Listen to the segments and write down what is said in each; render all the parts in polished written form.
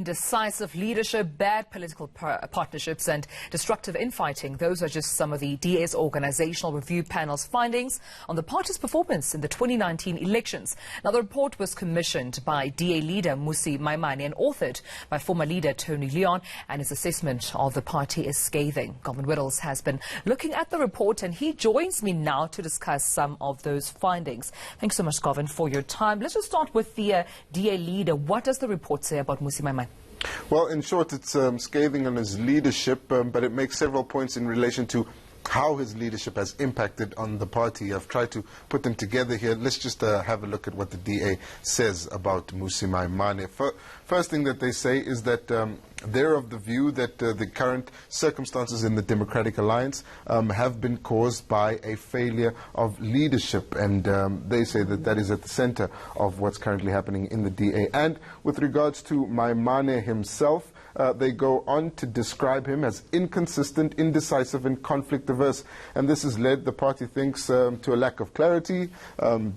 Indecisive leadership, bad political partnerships and destructive infighting. Those are just some of the DA's organisational review panel's findings on the party's performance in the 2019 elections. Now, the report was commissioned by DA leader Mmusi Maimane and authored by former leader Tony Leon, and his assessment of the party is scathing. Govan Whittles has been looking at the report and he joins me now to discuss some of those findings. Thanks so much, Govan, for your time. Let's just start with the DA leader. What does the report say about Mmusi Maimane? Well, in short, it's scathing on his leadership, but it makes several points in relation to how his leadership has impacted on the party. I've tried to put them together here. Let's just have a look at what the DA says about Mmusi Maimane. First thing that they say is that they're of the view that the current circumstances in the Democratic Alliance have been caused by a failure of leadership, and they say that that is at the center of what's currently happening in the DA. And with regards to Maimane himself, they go on to describe him as inconsistent, indecisive and conflict averse, and this has led, the party thinks, to a lack of clarity,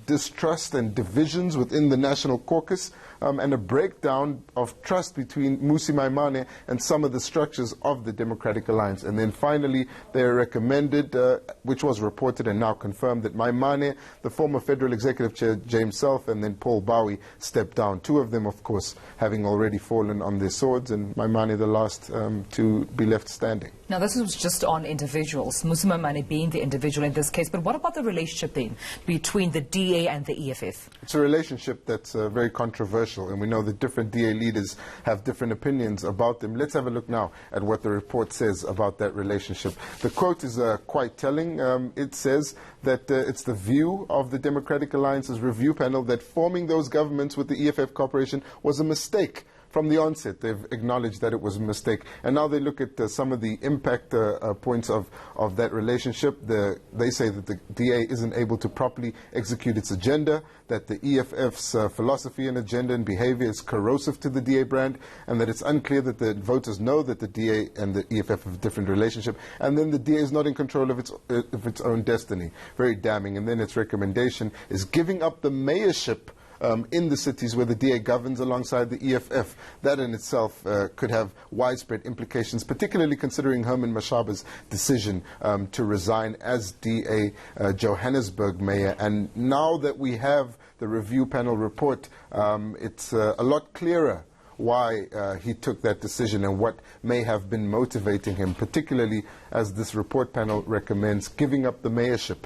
distrust and divisions within the National Caucus, and a breakdown of trust between Mmusi Maimane and some of the structures of the Democratic Alliance. And then finally, they recommended, which was reported and now confirmed, that Maimane, the former Federal Executive Chair James Self, and then Paul Bowie stepped down. Two of them, of course, having already fallen on their swords, and Maimane the last to be left standing. Now, this was just on individuals, Mmusi Maimane being the individual in this case, but what about the relationship then between the DA and the EFF? It's a relationship that's very controversial, and we know that different DA leaders have different opinions about them. Let's have a look now at what the report says about that relationship. The quote is quite telling. It says that it's the view of the Democratic Alliance's review panel that forming those governments with the EFF Corporation was a mistake. From the onset, they've acknowledged that it was a mistake. And now they look at some of the impact points of that relationship. They say that the DA isn't able to properly execute its agenda, that the EFF's philosophy and agenda and behavior is corrosive to the DA brand, and that it's unclear that the voters know that the DA and the EFF have a different relationship. And then the DA is not in control of its own destiny. Very damning. And then its recommendation is giving up the mayorship in the cities where the DA governs alongside the EFF. That in itself could have widespread implications, particularly considering Herman Mashaba's decision to resign as DA Johannesburg mayor. And now that we have the review panel report, it's a lot clearer why he took that decision and what may have been motivating him, particularly as this report panel recommends giving up the mayorship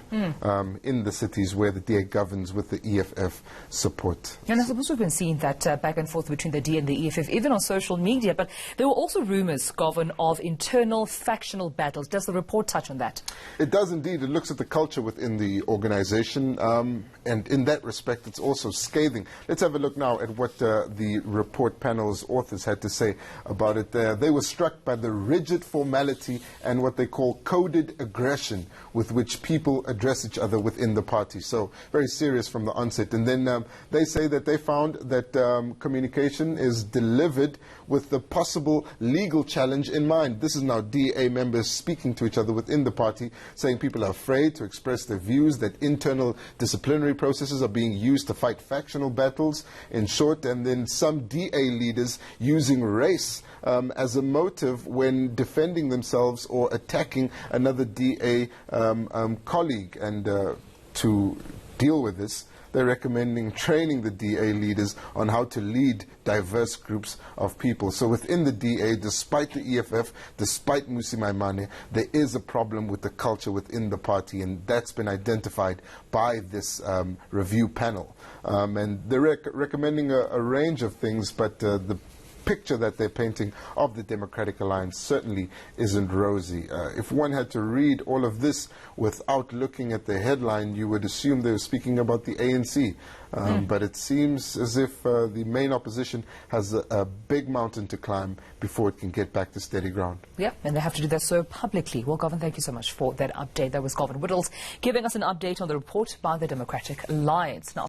in the cities where the DA governs with the EFF support. And I suppose we've been seeing that back and forth between the DA and the EFF, even on social media, but there were also rumours, Govan, of internal factional battles. Does the report touch on that? It does indeed. It looks at the culture within the organisation, and in that respect it's also scathing. Let's have a look now at what the report panel authors had to say about it. They were struck by the rigid formality and what they call coded aggression with which people address each other within the party. So very serious from the onset. And then they say that they found that communication is delivered with the possible legal challenge in mind. This is now DA members speaking to each other within the party, saying people are afraid to express their views, that internal disciplinary processes are being used to fight factional battles, in short. And then some DA leaders using race as a motive when defending themselves or attacking another DA colleague. And to deal with this, they're recommending training the DA leaders on how to lead diverse groups of people. So within the DA, despite the EFF, despite Mmusi Maimane, there is a problem with the culture within the party, and that's been identified by this review panel. And they're recommending a range of things, but the picture that they're painting of the Democratic Alliance certainly isn't rosy. If one had to read all of this without looking at the headline, you would assume they were speaking about the ANC. But it seems as if the main opposition has a big mountain to climb before it can get back to steady ground. Yeah, and they have to do that so publicly. Well, Govan, thank you so much for that update. That was Govan Whittles giving us an update on the report by the Democratic Alliance. Now,